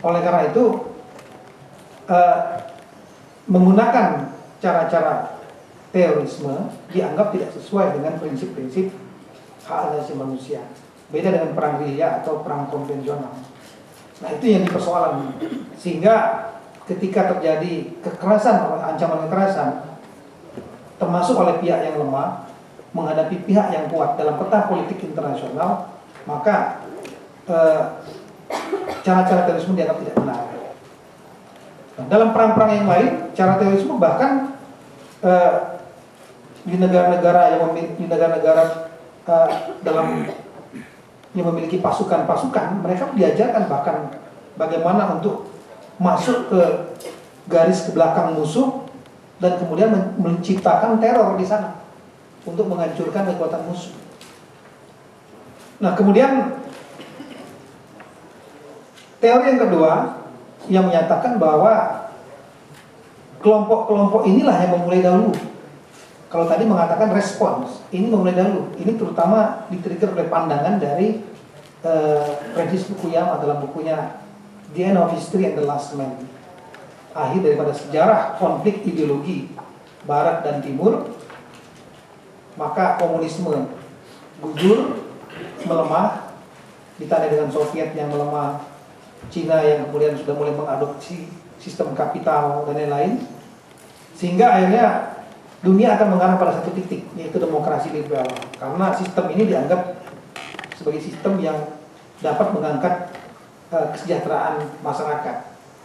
Oleh karena itu menggunakan cara-cara terorisme dianggap tidak sesuai dengan prinsip-prinsip hak asasi manusia. Beda dengan perang gerilya atau perang konvensional. Nah, itu yang dipersoalan. Sehingga ketika terjadi kekerasan, ancaman kekerasan, termasuk oleh pihak yang lemah menghadapi pihak yang kuat dalam peta politik internasional, maka cara-cara terorisme dianggap tidak benar. Nah, dalam perang-perang yang lain, cara terorisme bahkan di negara-negara dalam yang memiliki pasukan-pasukan, mereka diajarkan bahkan bagaimana untuk masuk ke garis ke belakang musuh dan kemudian menciptakan teror di sana untuk menghancurkan kekuatan musuh. Nah, kemudian teori yang kedua yang menyatakan bahwa kelompok-kelompok inilah yang memulai dahulu. Kalau tadi mengatakan respons, ini memulai dahulu. Ini terutama di-trigger oleh pandangan dari Francis Fukuyama dalam bukunya The End of History and the Last Man. Akhir daripada sejarah konflik ideologi Barat dan Timur, maka komunisme gugur, melemah, ditandai dengan Soviet yang melemah, Cina yang kemudian sudah mulai mengadopsi sistem kapital dan lain-lain, sehingga akhirnya dunia akan mengarah pada satu titik, yaitu demokrasi liberal. Karena sistem ini dianggap sebagai sistem yang dapat mengangkat kesejahteraan masyarakat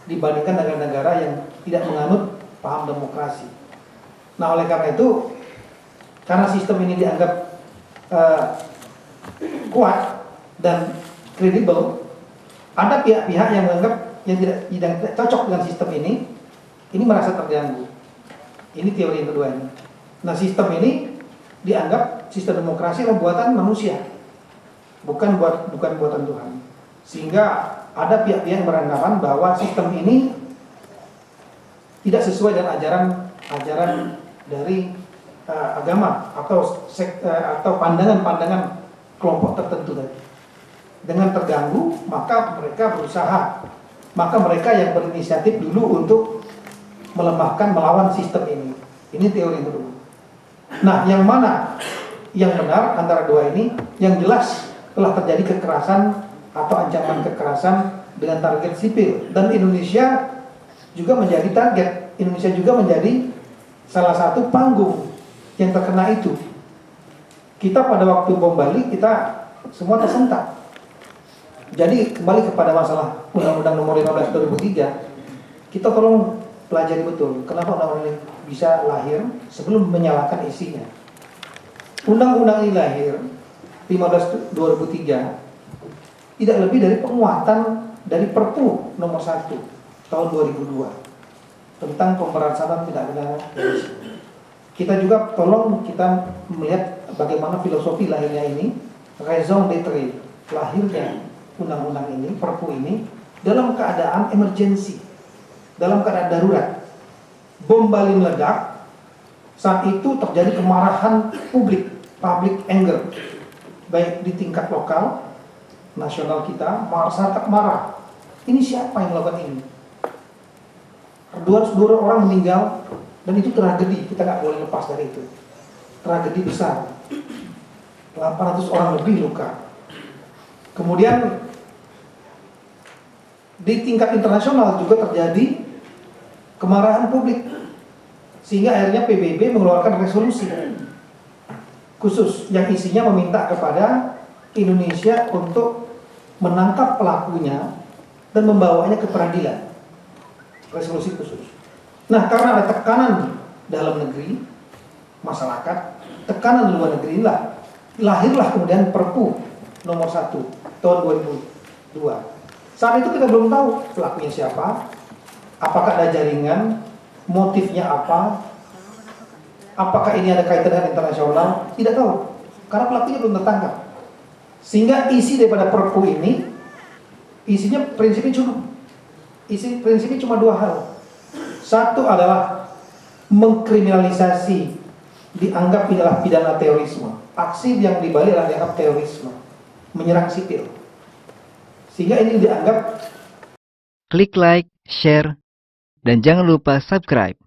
dibandingkan negara-negara yang tidak menganut paham demokrasi. Nah, oleh karena itu, karena sistem ini dianggap kuat dan kredibel, ada pihak-pihak yang menganggap yang tidak cocok dengan sistem ini merasa terganggu. Ini teori yang kedua ini. Nah, sistem ini dianggap sistem demokrasi adalah buatan manusia, bukan buatan Tuhan. Sehingga ada pihak-pihak yang beranggapan bahwa sistem ini tidak sesuai dengan ajaran dari agama atau pandangan-pandangan kelompok tertentu tadi. Dengan terganggu, maka mereka yang berinisiatif dulu untuk melemahkan, melawan sistem ini. Ini teori yang kedua. Nah, yang mana yang benar antara dua ini? Yang jelas telah terjadi kekerasan atau ancaman kekerasan dengan target sipil, dan Indonesia juga menjadi target. Indonesia juga menjadi salah satu panggung yang terkena itu. Kita pada waktu bom Bali, kita semua tersentak. Jadi kembali kepada masalah Undang-Undang Nomor 15 2003, kita tolong pelajari betul kenapa undang-undang ini bisa lahir sebelum menyalahkan isinya. Undang-undang ini lahir 15 2003 tidak lebih dari penguatan dari Perpu nomor 1 tahun 2002 tentang pemberantasan tindak pidana terorisme. Kita juga kita melihat bagaimana filosofi lahirnya ini, raison d'être lahirnya undang-undang ini, Perpu ini dalam keadaan emergensi, dalam keadaan darurat. Bom Bali meledak, saat itu terjadi kemarahan publik, public anger, baik di tingkat lokal, nasional kita, sangat marah. Ini siapa yang melakukan ini? Dua orang meninggal, dan itu tragedi, kita nggak boleh lepas dari itu. Tragedi besar, 800 orang lebih luka. Kemudian di tingkat internasional juga terjadi kemarahan publik, sehingga akhirnya PBB mengeluarkan resolusi khusus yang isinya meminta kepada Indonesia untuk menangkap pelakunya dan membawanya ke peradilan. Resolusi khusus. Nah, karena ada tekanan dalam negeri, masyarakat, tekanan luar negeri lahirlah kemudian Perpu nomor 1 tahun 2002. Saat itu kita belum tahu pelakunya siapa, apakah ada jaringan, motifnya apa, apakah ini ada kaitan dengan internasional, tidak tahu, karena pelakunya belum tertangkap. Sehingga isi daripada Perpu ini, prinsipnya cuma dua hal. Satu adalah mengkriminalisasi, dianggap adalah pidana terorisme. Aksi yang dibalik adalah dianggap terorisme, menyerang sipil. Sehingga ini dianggap klik like, share, dan jangan lupa subscribe.